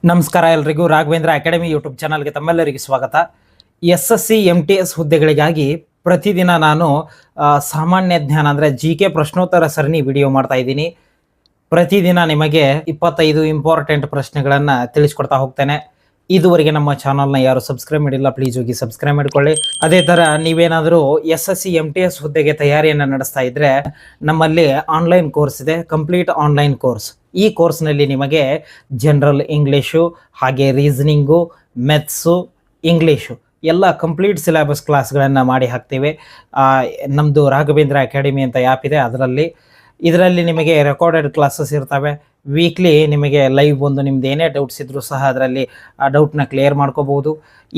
ನಮಸ್ಕಾರ ಎಲ್ರಿಗೂ. Raghavendra academy YouTube ಚಾನಲ್ಗೆ ತಮ್ಮೆಲ್ಲರಿಗೂ ಸ್ವಾಗತ. SSC MTS ಹುದ್ದೆಗಳಿಗಾಗಿ ಪ್ರತಿದಿನ ನಾನು ಸಾಮಾನ್ಯ ಜ್ಞಾನ ಅಂದರೆ GK ಪ್ರಶ್ನೋತ್ತರ ಸರಣಿ ವಿಡಿಯೋ ಮಾಡ್ತಾ ಇದ್ದೀನಿ. ಪ್ರತಿದಿನ ನಿಮಗೆ 25 ಇಂಪಾರ್ಟೆಂಟ್ ಪ್ರಶ್ನೆಗಳನ್ನು ತಿಳಿಸ್ಕೊಡ್ತಾ ಹೋಗ್ತೇನೆ. ಇದುವರೆಗೆ ನಮ್ಮ ಚಾನಲ್ನ ಯಾರು ಸಬ್ಸ್ಕ್ರೈಬ್ ಮಾಡಿಲ್ಲ, ಪ್ಲೀಸ್ ಹೋಗಿ ಸಬ್ಸ್ಕ್ರೈಬ್ ಮಾಡಿಕೊಳ್ಳಿ. ಅದೇ ಥರ ನೀವೇನಾದರೂ SSC MTS ಹುದ್ದೆಗೆ ತಯಾರಿಯನ್ನು ನಡೆಸ್ತಾ ಇದ್ದರೆ ನಮ್ಮಲ್ಲಿ ಆನ್ಲೈನ್ ಕೋರ್ಸ್ ಇದೆ, ಕಂಪ್ಲೀಟ್ ಆನ್ಲೈನ್ ಕೋರ್ಸ್. ಈ ಕೋರ್ಸ್ನಲ್ಲಿ ನಿಮಗೆ ಜನರಲ್ ಇಂಗ್ಲೀಷು, ಹಾಗೆ ರೀಸನಿಂಗು, ಮೆಥ್ಸು, ಇಂಗ್ಲೀಷು ಎಲ್ಲ ಕಂಪ್ಲೀಟ್ ಸಿಲೆಬಸ್ ಕ್ಲಾಸ್ಗಳನ್ನು ಮಾಡಿ ಹಾಕ್ತೀವಿ. ನಮ್ಮದು ರಾಘವೇಂದ್ರ ಅಕಾಡೆಮಿ ಅಂತ ಆ್ಯಪ್ ಇದೆ, ಇದರಲ್ಲಿ ನಿಮಗೆ ರೆಕಾರ್ಡೆಡ್ ಕ್ಲಾಸಸ್ ಇರ್ತವೆ. ವೀಕ್ಲಿ ನಿಮಗೆ ಲೈವ್ ಒಂದು ನಿಮ್ದು ಏನೇ ಡೌಟ್ಸ್ ಇದ್ದರೂ ಸಹ ಅದರಲ್ಲಿ ಆ ಡೌಟ್ನ ಕ್ಲಿಯರ್ ಮಾಡ್ಕೋಬೋದು.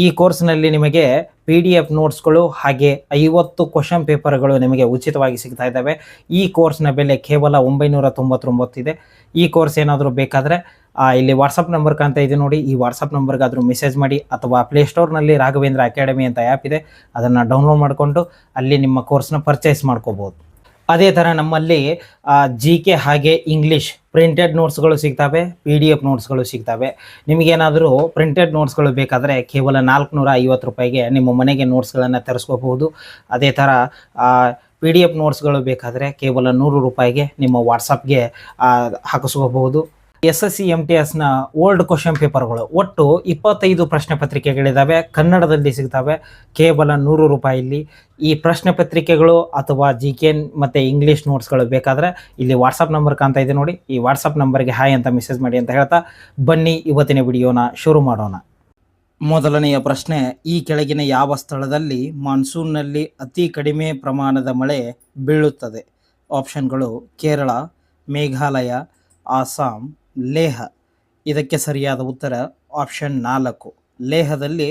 ಈ ಕೋರ್ಸ್ನಲ್ಲಿ ನಿಮಗೆ PDF ನೋಟ್ಸ್ಗಳು ಹಾಗೆ 50 ಕ್ವಶನ್ ಪೇಪರ್ಗಳು ನಿಮಗೆ ಉಚಿತವಾಗಿ ಸಿಗ್ತಾ ಇದ್ದಾವೆ. ಈ ಕೋರ್ಸ್ನ ಬೆಲೆ ಕೇವಲ 999 ಇದೆ. ಈ ಕೋರ್ಸ್ ಏನಾದರೂ ಬೇಕಾದರೆ ಇಲ್ಲಿ ವಾಟ್ಸಪ್ ನಂಬರ್ ಕಾಣ್ತಾ ಇದೆ ನೋಡಿ, ಈ ವಾಟ್ಸಪ್ ನಂಬರ್ಗಾದರೂ ಮೆಸೇಜ್ ಮಾಡಿ, ಅಥವಾ ಪ್ಲೇಸ್ಟೋರ್ನಲ್ಲಿ ರಾಘವೇಂದ್ರ ಅಕಾಡೆಮಿ ಅಂತ ಆ್ಯಪ್ ಇದೆ, ಅದನ್ನು ಡೌನ್ಲೋಡ್ ಮಾಡಿಕೊಂಡು ಅಲ್ಲಿ ನಿಮ್ಮ ಕೋರ್ಸ್ನ ಪರ್ಚೇಸ್ ಮಾಡ್ಕೋಬೋದು. ಅದೇ ಥರ ನಮ್ಮಲ್ಲಿ GK ಹಾಗೆ ಇಂಗ್ಲೀಷ್ ಪ್ರಿಂಟೆಡ್ ನೋಟ್ಸ್ಗಳು ಸಿಗ್ತವೆ, PDF ನೋಟ್ಸ್ಗಳು ಸಿಗ್ತವೆ. ನಿಮಗೇನಾದರೂ ಪ್ರಿಂಟೆಡ್ ನೋಟ್ಸ್ಗಳು ಬೇಕಾದರೆ ಕೇವಲ 450 ರೂಪಾಯಿಗೆ ನಿಮ್ಮ ಮನೆಗೆ ನೋಟ್ಸ್ಗಳನ್ನು ತರಿಸ್ಕೋಬಹುದು. ಅದೇ ಥರ PDF ನೋಟ್ಸ್ಗಳು ಬೇಕಾದರೆ ಕೇವಲ 100 ರೂಪಾಯಿಗೆ ನಿಮ್ಮ ವಾಟ್ಸಪ್ಗೆ ಹಾಕಿಸ್ಕೋಬಹುದು. SSC MTSನ ಓಲ್ಡ್ ಕ್ವಶನ್ ಪೇಪರ್ಗಳು ಒಟ್ಟು 25 ಪ್ರಶ್ನೆ ಪತ್ರಿಕೆಗಳಿದ್ದಾವೆ, ಕನ್ನಡದಲ್ಲಿ ಸಿಗ್ತವೆ, ಕೇವಲ 100 ರೂಪಾಯಿಲಿ. ಈ ಪ್ರಶ್ನೆ ಪತ್ರಿಕೆಗಳು ಅಥವಾ GK ಮತ್ತು ಇಂಗ್ಲೀಷ್ ನೋಟ್ಸ್ಗಳು ಬೇಕಾದರೆ ಇಲ್ಲಿ ವಾಟ್ಸಪ್ ನಂಬರ್ ಕಾಣ್ತಾ ಇದೆ ನೋಡಿ, ಈ ವಾಟ್ಸಪ್ ನಂಬರ್ಗೆ ಹಾಯ್ ಅಂತ ಮೆಸೇಜ್ ಮಾಡಿ ಅಂತ ಹೇಳ್ತಾ ಬನ್ನಿ ಇವತ್ತಿನ ವಿಡಿಯೋನ ಶುರು ಮಾಡೋಣ. ಮೊದಲನೆಯ ಪ್ರಶ್ನೆ, ಈ ಕೆಳಗಿನ ಯಾವ ಸ್ಥಳದಲ್ಲಿ ಮಾನ್ಸೂನ್ನಲ್ಲಿ ಅತಿ ಕಡಿಮೆ ಪ್ರಮಾಣದ ಮಳೆ ಬೀಳುತ್ತದೆ? ಆಪ್ಷನ್ಗಳು ಕೇರಳ, ಮೇಘಾಲಯ, ಆಸಾಂ, ಲೇಹ. ಇದಕ್ಕೆ ಸರಿಯಾದ ಉತ್ತರ ಆಪ್ಷನ್ 4, ಲೇಹದಲ್ಲಿ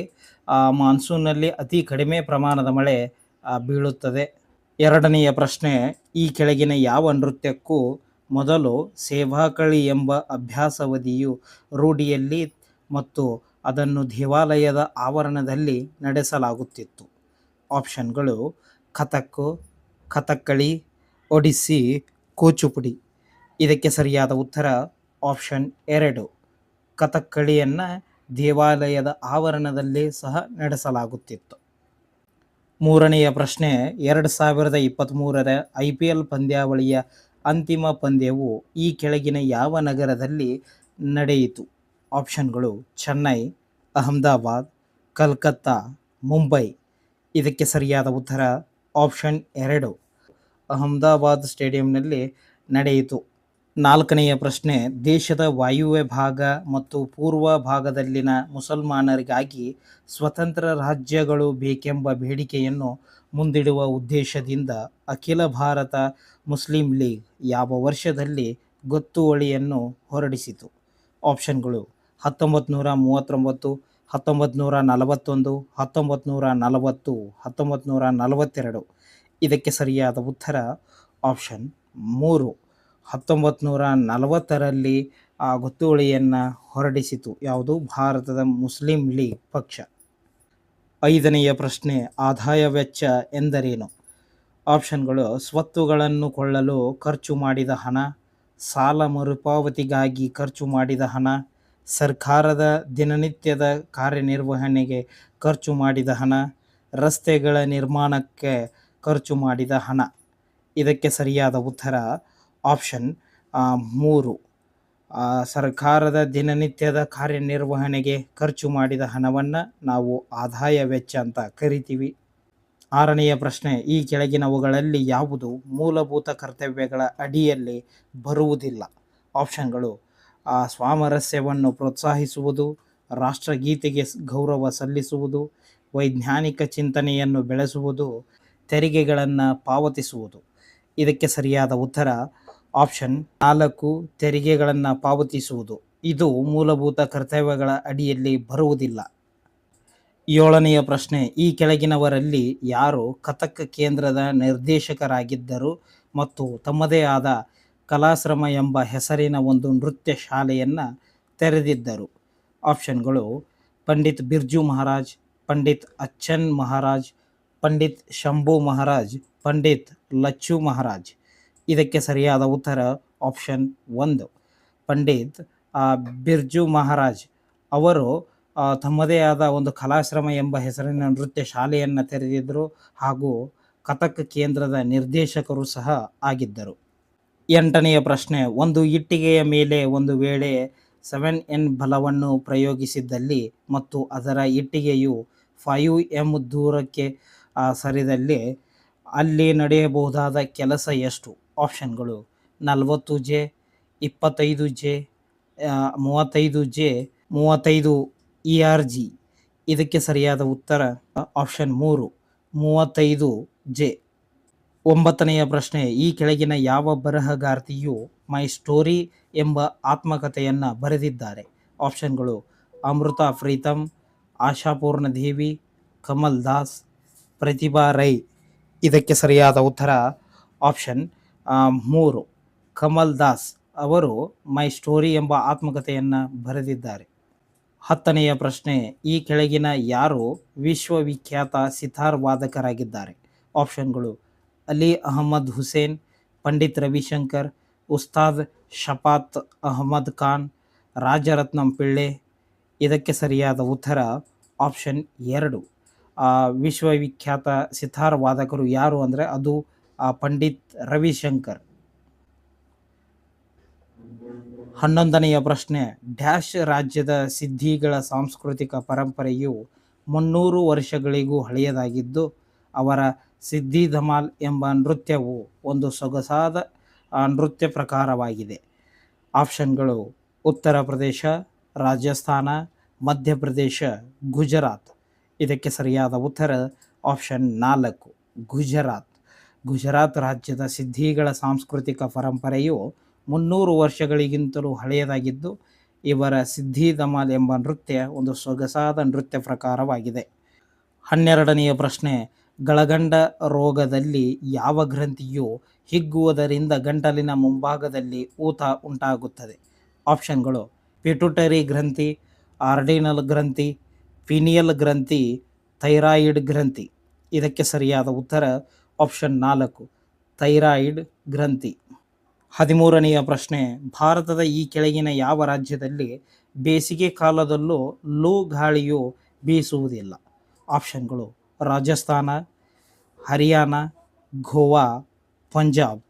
ಮಾನ್ಸೂನ್ನಲ್ಲಿ ಅತಿ ಕಡಿಮೆ ಪ್ರಮಾಣದ ಮಳೆ ಬೀಳುತ್ತದೆ. ಎರಡನೆಯ ಪ್ರಶ್ನೆ, ಈ ಕೆಳಗಿನ ಯಾವ ನೃತ್ಯಕ್ಕೂ ಮೊದಲು ಸೇವಾಕಳಿ ಎಂಬ ಅಭ್ಯಾಸವಧಿಯು ರೂಢಿಯಲ್ಲಿ ಮತ್ತು ಅದನ್ನು ದೇವಾಲಯದ ಆವರಣದಲ್ಲಿ ನಡೆಸಲಾಗುತ್ತಿತ್ತು? ಆಪ್ಷನ್ಗಳು ಕಥಕ್, ಕಥಕ್ಕಳಿ, ಒಡಿಸ್ಸಿ, ಕೂಚುಪುಡಿ. ಇದಕ್ಕೆ ಸರಿಯಾದ ಉತ್ತರ ಆಪ್ಷನ್ 2, ಕಥಕ್ಕಳಿಯನ್ನು ದೇವಾಲಯದ ಆವರಣದಲ್ಲಿ ಸಹ ನಡೆಸಲಾಗುತ್ತಿತ್ತು. ಮೂರನೆಯ ಪ್ರಶ್ನೆ, 2023ರ IPL ಪಂದ್ಯಾವಳಿಯ ಅಂತಿಮ ಪಂದ್ಯವು ಈ ಕೆಳಗಿನ ಯಾವ ನಗರದಲ್ಲಿ ನಡೆಯಿತು? ಆಪ್ಷನ್ಗಳು ಚೆನ್ನೈ, ಅಹಮದಾಬಾದ್, ಕಲ್ಕತ್ತಾ, ಮುಂಬೈ. ಇದಕ್ಕೆ ಸರಿಯಾದ ಉತ್ತರ ಆಪ್ಷನ್ 2, ಅಹಮದಾಬಾದ್ ಸ್ಟೇಡಿಯಂನಲ್ಲಿ ನಡೆಯಿತು. ನಾಲ್ಕನೆಯ ಪ್ರಶ್ನೆ, ದೇಶದ ವಾಯುವ್ಯ ಭಾಗ ಮತ್ತು ಪೂರ್ವ ಭಾಗದಲ್ಲಿನ ಮುಸಲ್ಮಾನರಿಗಾಗಿ ಸ್ವತಂತ್ರ ರಾಜ್ಯಗಳು ಬೇಕೆಂಬ ಬೇಡಿಕೆಯನ್ನು ಮುಂದಿಡುವ ಉದ್ದೇಶದಿಂದ ಅಖಿಲ ಭಾರತ ಮುಸ್ಲಿಂ ಲೀಗ್ ಯಾವ ವರ್ಷದಲ್ಲಿ ಗೊತ್ತುವಳಿಯನ್ನು ಹೊರಡಿಸಿತು? ಆಪ್ಷನ್ಗಳು 1939, 1941, 1940, 1942. ಇದಕ್ಕೆ ಸರಿಯಾದ ಉತ್ತರ ಆಪ್ಷನ್ 3, 1940ರಲ್ಲಿ ಗೊತ್ತುವಳಿಯನ್ನು ಹೊರಡಿಸಿತು. ಯಾವುದು? ಭಾರತದ ಮುಸ್ಲಿಂ ಲೀಗ್ ಪಕ್ಷ. ಐದನೆಯ ಪ್ರಶ್ನೆ, ಆದಾಯ ವೆಚ್ಚ ಎಂದರೇನು? ಆಪ್ಷನ್ಗಳು ಸ್ವತ್ತುಗಳನ್ನು ಕೊಳ್ಳಲು ಖರ್ಚು ಮಾಡಿದ ಹಣ, ಸಾಲ ಮರುಪಾವತಿಗಾಗಿ ಖರ್ಚು ಮಾಡಿದ ಹಣ, ಸರ್ಕಾರದ ದಿನನಿತ್ಯದ ಕಾರ್ಯನಿರ್ವಹಣೆಗೆ ಖರ್ಚು ಮಾಡಿದ ಹಣ, ರಸ್ತೆಗಳ ನಿರ್ಮಾಣಕ್ಕೆ ಖರ್ಚು ಮಾಡಿದ ಹಣ. ಇದಕ್ಕೆ ಸರಿಯಾದ ಉತ್ತರ ಆಪ್ಷನ್ 3, ಸರ್ಕಾರದ ದಿನನಿತ್ಯದ ಕಾರ್ಯನಿರ್ವಹಣೆಗೆ ಖರ್ಚು ಮಾಡಿದ ಹಣವನ್ನು ನಾವು ಆದಾಯ ವೆಚ್ಚ ಅಂತ ಕರಿತೀವಿ. ಆರನೆಯ ಪ್ರಶ್ನೆ, ಈ ಕೆಳಗಿನವುಗಳಲ್ಲಿ ಯಾವುದು ಮೂಲಭೂತ ಕರ್ತವ್ಯಗಳ ಅಡಿಯಲ್ಲಿ ಬರುವುದಿಲ್ಲ? ಆಪ್ಷನ್ಗಳು ಸಾಮರಸ್ಯವನ್ನು ಪ್ರೋತ್ಸಾಹಿಸುವುದು, ರಾಷ್ಟ್ರಗೀತೆಗೆ ಗೌರವ ಸಲ್ಲಿಸುವುದು, ವೈಜ್ಞಾನಿಕ ಚಿಂತನೆಯನ್ನು ಬೆಳೆಸುವುದು, ತೆರಿಗೆಗಳನ್ನು ಪಾವತಿಸುವುದು. ಇದಕ್ಕೆ ಸರಿಯಾದ ಉತ್ತರ ಆಪ್ಷನ್ 4, ತೆರಿಗೆಗಳನ್ನು ಪಾವತಿಸುವುದು. ಇದು ಮೂಲಭೂತ ಕರ್ತವ್ಯಗಳ ಅಡಿಯಲ್ಲಿ ಬರುವುದಿಲ್ಲ. ಏಳನೆಯ ಪ್ರಶ್ನೆ, ಈ ಕೆಳಗಿನವರಲ್ಲಿ ಯಾರು ಕಥಕ್ ಕೇಂದ್ರದ ನಿರ್ದೇಶಕರಾಗಿದ್ದರು ಮತ್ತು ತಮ್ಮದೇ ಆದ ಕಲಾಶ್ರಮ ಎಂಬ ಹೆಸರಿನ ಒಂದು ನೃತ್ಯ ಶಾಲೆಯನ್ನು ತೆರೆದಿದ್ದರು? ಆಪ್ಷನ್ಗಳು ಪಂಡಿತ್ ಬಿರ್ಜು ಮಹಾರಾಜ್, ಪಂಡಿತ್ ಅಚ್ಚನ್ ಮಹಾರಾಜ್, ಪಂಡಿತ್ ಶಂಭು ಮಹಾರಾಜ್, ಪಂಡಿತ್ ಲಚ್ಚು ಮಹಾರಾಜ್. ಇದಕ್ಕೆ ಸರಿಯಾದ ಉತ್ತರ ಆಪ್ಷನ್ 1, ಪಂಡಿತ್ ಬಿರ್ಜು ಮಹಾರಾಜ್ ಅವರು ತಮ್ಮದೇ ಆದ ಒಂದು ಕಲಾಶ್ರಮ ಎಂಬ ಹೆಸರಿನ ನೃತ್ಯ ಶಾಲೆಯನ್ನು ತೆರೆದಿದ್ದರು ಹಾಗೂ ಕಥಕ್ ಕೇಂದ್ರದ ನಿರ್ದೇಶಕರು ಸಹ ಆಗಿದ್ದರು. 8ನೆಯ ಪ್ರಶ್ನೆ, ಒಂದು ಇಟ್ಟಿಗೆಯ ಮೇಲೆ ಒಂದು ವೇಳೆ 7n ಬಲವನ್ನು ಪ್ರಯೋಗಿಸಿದ್ದಲ್ಲಿ ಮತ್ತು ಅದರ ಇಟ್ಟಿಗೆಯು 5m ದೂರಕ್ಕೆ ಸರಿದಲ್ಲಿ ಅಲ್ಲಿ ನಡೆಯಬಹುದಾದ ಕೆಲಸ ಎಷ್ಟು? ಆಪ್ಷನ್ಗಳು 40J, 25J, 35J, 35 ERG. ಇದಕ್ಕೆ ಸರಿಯಾದ ಉತ್ತರ ಆಪ್ಷನ್ 3, 35J. 9ನೆಯ ಪ್ರಶ್ನೆ, ಈ ಕೆಳಗಿನ ಯಾವ ಬರಹಗಾರ್ತಿಯು ಮೈ ಸ್ಟೋರಿ ಎಂಬ ಆತ್ಮಕಥೆಯನ್ನು ಬರೆದಿದ್ದಾರೆ? ಆಪ್ಷನ್ಗಳು ಅಮೃತ ಪ್ರೀತಮ್, ಆಶಾಪೂರ್ಣ ದೇವಿ, ಕಮಲ್ ದಾಸ್, ಪ್ರತಿಭಾ ರೈ. ಇದಕ್ಕೆ ಸರಿಯಾದ ಉತ್ತರ ಆಪ್ಷನ್ 3, ಕಮಲ್ ದಾಸ್ ಅವರು ಮೈ ಸ್ಟೋರಿ ಎಂಬ ಆತ್ಮಕಥೆಯನ್ನು ಬರೆದಿದ್ದಾರೆ. 10ನೆಯ ಪ್ರಶ್ನೆ, ಈ ಕೆಳಗಿನ ಯಾರು ವಿಶ್ವವಿಖ್ಯಾತ ಸಿತಾರ್ ವಾದಕರಾಗಿದ್ದಾರೆ? ಆಪ್ಷನ್ಗಳು ಅಲಿ ಅಹಮದ್ ಹುಸೇನ್, ಪಂಡಿತ್ ರವಿಶಂಕರ್, ಉಸ್ತಾದ್ ಶಫಾತ್ ಅಹಮದ್ ಖಾನ್, ರಾಜರತ್ನಂ ಪಿಳ್ಳೆ. ಇದಕ್ಕೆ ಸರಿಯಾದ ಉತ್ತರ ಆಪ್ಷನ್ 2. ವಿಶ್ವವಿಖ್ಯಾತ ಸಿತಾರ್ ವಾದಕರು ಯಾರು ಅಂದರೆ ಅದು ಪಂಡಿತ್ ರವಿಶಂಕರ್. 11ನೆಯ ಪ್ರಶ್ನೆ, ಡ್ಯಾಶ್ ರಾಜ್ಯದ ಸಿದ್ಧಿಗಳ ಸಾಂಸ್ಕೃತಿಕ ಪರಂಪರೆಯು 300 ವರ್ಷಗಳಿಗೂ ಹಳೆಯದಾಗಿದ್ದು ಅವರ ಸಿದ್ಧಿ ಧಮಾಲ್ ಎಂಬ ನೃತ್ಯವು ಒಂದು ಸೊಗಸಾದ ನೃತ್ಯ ಪ್ರಕಾರವಾಗಿದೆ. ಆಪ್ಷನ್ಗಳು ಉತ್ತರ ಪ್ರದೇಶ, ರಾಜಸ್ಥಾನ, ಮಧ್ಯಪ್ರದೇಶ, ಗುಜರಾತ್. ಇದಕ್ಕೆ ಸರಿಯಾದ ಉತ್ತರ ಆಪ್ಷನ್ 4, ಗುಜರಾತ್. ಗುಜರಾತ್ ರಾಜ್ಯದ ಸಿದ್ಧಿಗಳ ಸಾಂಸ್ಕೃತಿಕ ಪರಂಪರೆಯು 300 ವರ್ಷಗಳಿಗಿಂತಲೂ ಹಳೆಯದಾಗಿದ್ದು ಇವರ ಸಿದ್ಧಿ ಧಮಾಲ್ ಎಂಬ ನೃತ್ಯ ಒಂದು ಸೊಗಸಾದ ನೃತ್ಯ ಪ್ರಕಾರವಾಗಿದೆ. 12ನೆಯ ಪ್ರಶ್ನೆ, ಗಳಗಂಡ ರೋಗದಲ್ಲಿ ಯಾವ ಗ್ರಂಥಿಯು ಹಿಗ್ಗುವುದರಿಂದ ಗಂಟಲಿನ ಮುಂಭಾಗದಲ್ಲಿ ಊತ ಉಂಟಾಗುತ್ತದೆ? ಆಪ್ಷನ್ಗಳು ಪಿಟ್ಯುಟರಿ ಗ್ರಂಥಿ, ಆರ್ಡಿನಲ್ ಗ್ರಂಥಿ, ಪಿನಿಯಲ್ ಗ್ರಂಥಿ, ಥೈರಾಯಿಡ್ ಗ್ರಂಥಿ. ಇದಕ್ಕೆ ಸರಿಯಾದ ಉತ್ತರ ಆಪ್ಷನ್ 4, ಥೈರಾಯಿಡ್ ಗ್ರಂಥಿ. 13ನೆಯ ಪ್ರಶ್ನೆ, ಭಾರತದ ಈ ಕೆಳಗಿನ ಯಾವ ರಾಜ್ಯದಲ್ಲಿ ಬೇಸಿಗೆ ಕಾಲದಲ್ಲೂ ಲೂ ಗಾಳಿಯು ಬೀಸುವುದಿಲ್ಲ? ಆಪ್ಷನ್ಗಳು ರಾಜಸ್ಥಾನ, ಹರಿಯಾಣ, ಗೋವಾ, ಪಂಜಾಬ್.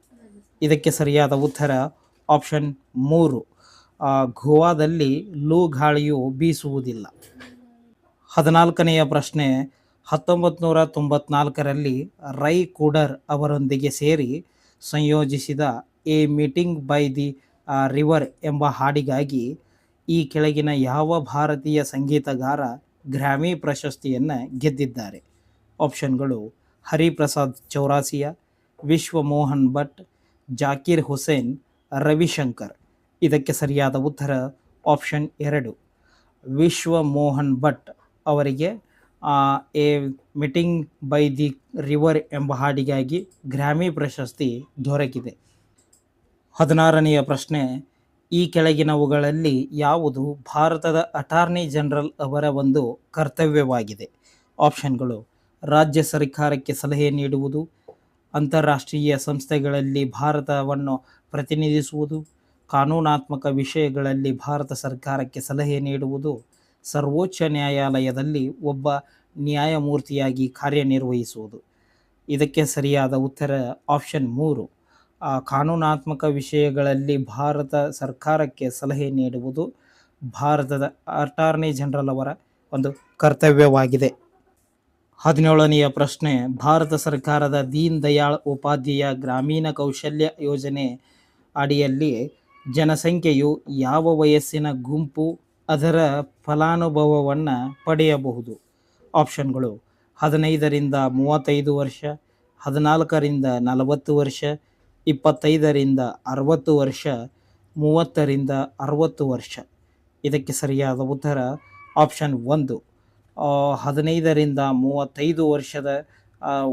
ಇದಕ್ಕೆ ಸರಿಯಾದ ಉತ್ತರ ಆಪ್ಷನ್ 3, ಗೋವಾದಲ್ಲಿ ಲೂ ಗಾಳಿಯು ಬೀಸುವುದಿಲ್ಲ. 14ನೆಯ ಪ್ರಶ್ನೆ, 1994ರಲ್ಲಿ ರೈ ಕೂಡರ್ ಅವರೊಂದಿಗೆ ಸೇರಿ ಸಂಯೋಜಿಸಿದ a meeting by the river ಎಂಬ ಹಾಡಿಗಾಗಿ ಈ ಕೆಳಗಿನ ಯಾವ ಭಾರತೀಯ ಸಂಗೀತಗಾರ ಗ್ರ್ಯಾಮಿ ಪ್ರಶಸ್ತಿಯನ್ನು ಗೆದ್ದಿದ್ದಾರೆ? ಆಪ್ಷನ್ಗಳು ಹರಿಪ್ರಸಾದ್ ಚೌರಾಸಿಯಾ, ವಿಶ್ವ ಮೋಹನ್ ಭಟ್, ಜಾಕಿರ್ ಹುಸೇನ್, ರವಿಶಂಕರ್. ಇದಕ್ಕೆ ಸರಿಯಾದ ಉತ್ತರ ಆಪ್ಷನ್ 2, ವಿಶ್ವ ಮೋಹನ್ ಭಟ್ ಅವರಿಗೆ A meeting by the river ಎಂಬ ಹಾಡಿಗಾಗಿ ಗ್ರ್ಯಾಮಿ ಪ್ರಶಸ್ತಿ ದೊರಕಿದೆ. 16ನೆಯ ಪ್ರಶ್ನೆ, ಈ ಕೆಳಗಿನವುಗಳಲ್ಲಿ ಯಾವುದು ಭಾರತದ ಅಟಾರ್ನಿ ಜನರಲ್ ಅವರ ಒಂದು ಕರ್ತವ್ಯವಾಗಿದೆ? ಆಪ್ಷನ್ಗಳು ರಾಜ್ಯ ಸರ್ಕಾರಕ್ಕೆ ಸಲಹೆ ನೀಡುವುದು, ಅಂತಾರಾಷ್ಟ್ರೀಯ ಸಂಸ್ಥೆಗಳಲ್ಲಿ ಭಾರತವನ್ನು ಪ್ರತಿನಿಧಿಸುವುದು, ಕಾನೂನಾತ್ಮಕ ವಿಷಯಗಳಲ್ಲಿ ಭಾರತ ಸರ್ಕಾರಕ್ಕೆ ಸಲಹೆ ನೀಡುವುದು, ಸರ್ವೋಚ್ಚ ನ್ಯಾಯಾಲಯದಲ್ಲಿ ಒಬ್ಬ ನ್ಯಾಯಮೂರ್ತಿಯಾಗಿ ಕಾರ್ಯನಿರ್ವಹಿಸುವುದು. ಇದಕ್ಕೆ ಸರಿಯಾದ ಉತ್ತರ ಆಪ್ಷನ್ 3, ಕಾನೂನಾತ್ಮಕ ವಿಷಯಗಳಲ್ಲಿ ಭಾರತ ಸರ್ಕಾರಕ್ಕೆ ಸಲಹೆ ನೀಡುವುದು ಭಾರತದ ಅಟಾರ್ನಿ ಜನರಲ್ ಅವರ ಒಂದು ಕರ್ತವ್ಯವಾಗಿದೆ. 17ನೆಯ ಪ್ರಶ್ನೆ, ಭಾರತ ಸರ್ಕಾರದ ದೀನ್ ದಯಾಳ್ ಉಪಾಧ್ಯಾಯ ಗ್ರಾಮೀಣ ಕೌಶಲ್ಯ ಯೋಜನೆ ಅಡಿಯಲ್ಲಿ ಜನಸಂಖ್ಯೆಯು ಯಾವ ವಯಸ್ಸಿನ ಗುಂಪು ಅದರ ಫಲಾನುಭವವನ್ನು ಪಡೆಯಬಹುದು? ಆಪ್ಷನ್ಗಳು 15ರಿಂದ 35 ವರ್ಷ, 14ರಿಂದ 40 ವರ್ಷ, 25ರಿಂದ 60 ವರ್ಷ, 30ರಿಂದ 60 ವರ್ಷ. ಇದಕ್ಕೆ ಸರಿಯಾದ ಉತ್ತರ ಆಪ್ಷನ್ 1, 15ರಿಂದ 35 ವರ್ಷದ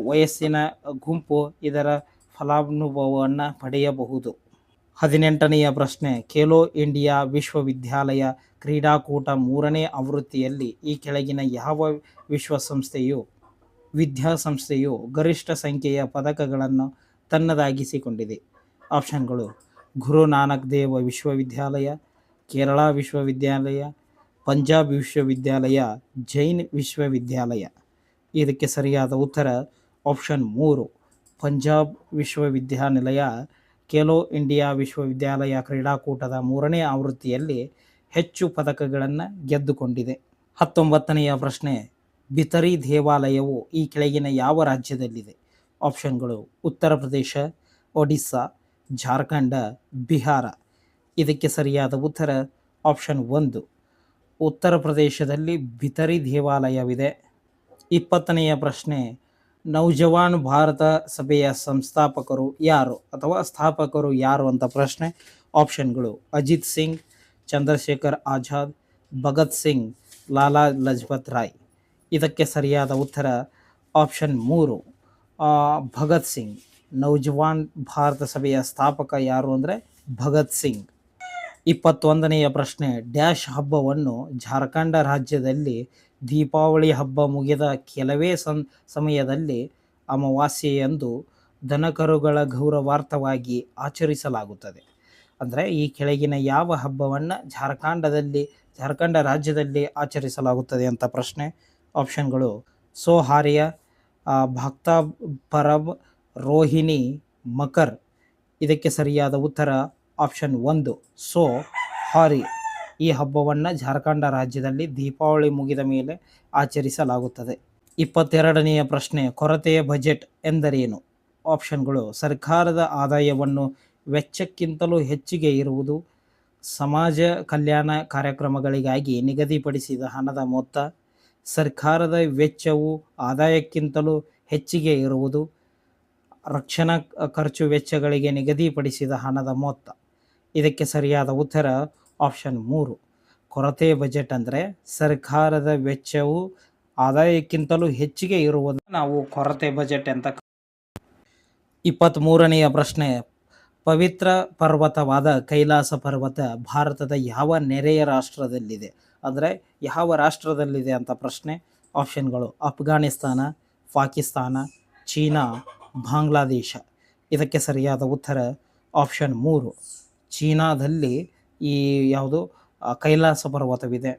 ವಯಸ್ಸಿನ ಗುಂಪು ಇದರ ಫಲಾನುಭವವನ್ನು ಪಡೆಯಬಹುದು. 18ನೆಯ ಪ್ರಶ್ನೆ, ಖೇಲೋ ಇಂಡಿಯಾ ವಿಶ್ವವಿದ್ಯಾಲಯ ಕ್ರೀಡಾಕೂಟ 3ನೇ ಆವೃತ್ತಿಯಲ್ಲಿ ಈ ಕೆಳಗಿನ ಯಾವ ವಿದ್ಯಾಸಂಸ್ಥೆಯು ಗರಿಷ್ಠ ಸಂಖ್ಯೆಯ ಪದಕಗಳನ್ನು ತನ್ನದಾಗಿಸಿಕೊಂಡಿದೆ? ಆಪ್ಷನ್ಗಳು ಗುರು ನಾನಕ್ ದೇವ್ ವಿಶ್ವವಿದ್ಯಾಲಯ, ಕೇರಳ ವಿಶ್ವವಿದ್ಯಾಲಯ, ಪಂಜಾಬ್ ವಿಶ್ವವಿದ್ಯಾಲಯ, ಜೈನ್ ವಿಶ್ವವಿದ್ಯಾಲಯ. ಇದಕ್ಕೆ ಸರಿಯಾದ ಉತ್ತರ ಆಪ್ಷನ್ 3 ಪಂಜಾಬ್ ವಿಶ್ವವಿದ್ಯಾನಿಲಯ ಖೇಲೋ ಇಂಡಿಯಾ ವಿಶ್ವವಿದ್ಯಾಲಯ ಕ್ರೀಡಾಕೂಟದ 3ನೇ ಆವೃತ್ತಿಯಲ್ಲಿ ಹೆಚ್ಚು ಪದಕಗಳನ್ನು ಗೆದ್ದುಕೊಂಡಿದೆ. 19ನೆಯ ಪ್ರಶ್ನೆ, ಬಿತರಿ ದೇವಾಲಯವು ಈ ಕೆಳಗಿನ ಯಾವ ರಾಜ್ಯದಲ್ಲಿದೆ? ಆಪ್ಷನ್ಗಳು ಉತ್ತರ ಪ್ರದೇಶ, ಒಡಿಸ್ಸಾ, ಜಾರ್ಖಂಡ, ಬಿಹಾರ. ಇದಕ್ಕೆ ಸರಿಯಾದ ಉತ್ತರ ಆಪ್ಷನ್ 1 ಉತ್ತರ ಪ್ರದೇಶದಲ್ಲಿ ಬಿತರಿ ದೇವಾಲಯವಿದೆ. 20ನೆಯ ಪ್ರಶ್ನೆ, ನೌಜವಾನ್ ಭಾರತ ಸಭೆಯ ಸಂಸ್ಥಾಪಕರು ಯಾರು ಅಥವಾ ಸ್ಥಾಪಕರು ಯಾರು ಅಂತ ಪ್ರಶ್ನೆ. ಆಪ್ಷನ್ಗಳು ಅಜಿತ್ ಸಿಂಗ್, ಚಂದ್ರಶೇಖರ್ ಆಜಾದ್, ಭಗತ್ ಸಿಂಗ್, ಲಾಲಾ ಲಜಪತ್ ರಾಯ್. ಇದಕ್ಕೆ ಸರಿಯಾದ ಉತ್ತರ ಆಪ್ಷನ್ 3 ಭಗತ್ ಸಿಂಗ್. ನೌಜವಾನ್ ಭಾರತ ಸಭೆಯ ಸ್ಥಾಪಕ ಯಾರು ಅಂದರೆ ಭಗತ್ ಸಿಂಗ್. 21ನೆಯ ಪ್ರಶ್ನೆ, ಡ್ಯಾಶ್ ಹಬ್ಬವನ್ನು ಜಾರ್ಖಂಡ ರಾಜ್ಯದಲ್ಲಿ ದೀಪಾವಳಿ ಹಬ್ಬ ಮುಗಿದ ಕೆಲವೇ ಸಮಯದಲ್ಲಿ ಅಮಾವಾಸ್ಯೆಯಂದು ದನಕರುಗಳ ಗೌರವಾರ್ಥವಾಗಿ ಆಚರಿಸಲಾಗುತ್ತದೆ. ಅಂದರೆ ಈ ಕೆಳಗಿನ ಯಾವ ಹಬ್ಬವನ್ನು ಜಾರ್ಖಂಡ ರಾಜ್ಯದಲ್ಲಿ ಆಚರಿಸಲಾಗುತ್ತದೆ ಅಂತ ಪ್ರಶ್ನೆ. ಆಪ್ಷನ್ಗಳು ಸೋಹಾರಿಯ, ಭಕ್ತಾ ಪರಬ್, ರೋಹಿಣಿ, ಮಕರ್. ಇದಕ್ಕೆ ಸರಿಯಾದ ಉತ್ತರ ಆಪ್ಷನ್ 1 ಸೋಹಾರಿ. ಈ ಹಬ್ಬವನ್ನು ಜಾರ್ಖಂಡ ರಾಜ್ಯದಲ್ಲಿ ದೀಪಾವಳಿ ಮುಗಿದ ಮೇಲೆ ಆಚರಿಸಲಾಗುತ್ತದೆ. 22ನೆಯ ಪ್ರಶ್ನೆ, ಕೊರತೆಯ ಬಜೆಟ್ ಎಂದರೇನು? ಆಪ್ಷನ್ಗಳು ಸರ್ಕಾರದ ಆದಾಯವನ್ನು ವೆಚ್ಚಕ್ಕಿಂತಲೂ ಹೆಚ್ಚಿಗೆ ಇರುವುದು, ಸಮಾಜ ಕಲ್ಯಾಣ ಕಾರ್ಯಕ್ರಮಗಳಿಗಾಗಿ ನಿಗದಿಪಡಿಸಿದ ಹಣದ ಮೊತ್ತ, ಸರ್ಕಾರದ ವೆಚ್ಚವು ಆದಾಯಕ್ಕಿಂತಲೂ ಹೆಚ್ಚಿಗೆ ಇರುವುದು, ರಕ್ಷಣಾ ಖರ್ಚು ವೆಚ್ಚಗಳಿಗೆ ನಿಗದಿಪಡಿಸಿದ ಹಣದ ಮೊತ್ತ. ಇದಕ್ಕೆ ಸರಿಯಾದ ಉತ್ತರ ಆಪ್ಷನ್ 3 ಕೊರತೆ ಬಜೆಟ್ ಅಂದರೆ ಸರ್ಕಾರದ ವೆಚ್ಚವು ಆದಾಯಕ್ಕಿಂತಲೂ ಹೆಚ್ಚಿಗೆ ಇರುವುದು ನಾವು ಕೊರತೆ ಬಜೆಟ್ ಅಂತ. 23ನೆಯ ಪ್ರಶ್ನೆ, ಪವಿತ್ರ ಪರ್ವತವಾದ ಕೈಲಾಸ ಪರ್ವತ ಭಾರತದ ಯಾವ ನೆರೆಯ ರಾಷ್ಟ್ರದಲ್ಲಿದೆ? ಅಂದರೆ ಯಾವ ರಾಷ್ಟ್ರದಲ್ಲಿದೆ ಅಂತ ಪ್ರಶ್ನೆ. ಆಪ್ಷನ್ಗಳು ಅಫ್ಘಾನಿಸ್ತಾನ, ಪಾಕಿಸ್ತಾನ, ಚೀನಾ, ಬಾಂಗ್ಲಾದೇಶ. ಇದಕ್ಕೆ ಸರಿಯಾದ ಉತ್ತರ ಆಪ್ಷನ್ 3 ಚೀನಾದಲ್ಲಿ ಈ ಯಾವುದು ಕೈಲಾಸ ಪರ್ವತವಿದೆ.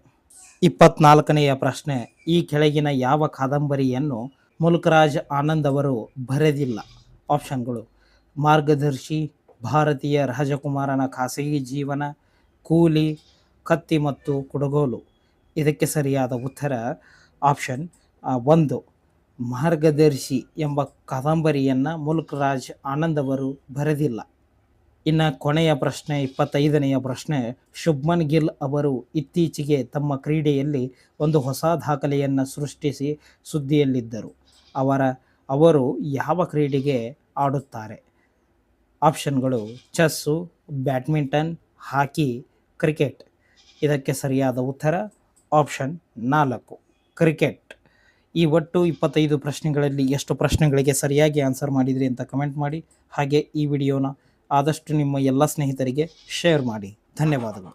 24ನೆಯ ಪ್ರಶ್ನೆ, ಈ ಕೆಳಗಿನ ಯಾವ ಕಾದಂಬರಿಯನ್ನು ಮುಲ್ಕರಾಜ್ ಆನಂದ್ ಅವರು ಬರೆದಿಲ್ಲ? ಆಪ್ಷನ್ಗಳು ಮಾರ್ಗದರ್ಶಿ, ಭಾರತೀಯ ರಾಜಕುಮಾರನ ಖಾಸಗಿ ಜೀವನ, ಕೂಲಿ, ಕತ್ತಿ ಮತ್ತು ಕುಡುಗೋಲು. ಇದಕ್ಕೆ ಸರಿಯಾದ ಉತ್ತರ ಆಪ್ಷನ್ 1 ಮಾರ್ಗದರ್ಶಿ ಎಂಬ ಕಾದಂಬರಿಯನ್ನು ಮುಲ್ಕರಾಜ್ ಆನಂದ್ ಅವರು ಬರೆದಿಲ್ಲ. ಇನ್ನು ಕೊನೆಯ ಪ್ರಶ್ನೆ, 25ನೆಯ ಪ್ರಶ್ನೆ, ಶುಭ್ಮನ್ ಗಿಲ್ ಅವರು ಇತ್ತೀಚೆಗೆ ತಮ್ಮ ಕ್ರೀಡೆಯಲ್ಲಿ ಒಂದು ಹೊಸ ದಾಖಲೆಯನ್ನು ಸೃಷ್ಟಿಸಿ ಸುದ್ದಿಯಲ್ಲಿದ್ದರು. ಅವರು ಯಾವ ಕ್ರೀಡೆಗೆ ಆಡುತ್ತಾರೆ? ಆಪ್ಷನ್ಗಳು ಚೆಸ್ಸು, ಬ್ಯಾಡ್ಮಿಂಟನ್, ಹಾಕಿ, ಕ್ರಿಕೆಟ್. ಇದಕ್ಕೆ ಸರಿಯಾದ ಉತ್ತರ ಆಪ್ಷನ್ 4 ಕ್ರಿಕೆಟ್. ಈ ಒಟ್ಟು 25 ಪ್ರಶ್ನೆಗಳಲ್ಲಿ ಎಷ್ಟು ಪ್ರಶ್ನೆಗಳಿಗೆ ಸರಿಯಾಗಿ ಆನ್ಸರ್ ಮಾಡಿದ್ರಿ ಅಂತ ಕಮೆಂಟ್ ಮಾಡಿ. ಹಾಗೆ ಈ ವಿಡಿಯೋನ ಆದಷ್ಟು ನಿಮ್ಮ ಎಲ್ಲ ಸ್ನೇಹಿತರಿಗೆ ಶೇರ್ ಮಾಡಿ. ಧನ್ಯವಾದಗಳು.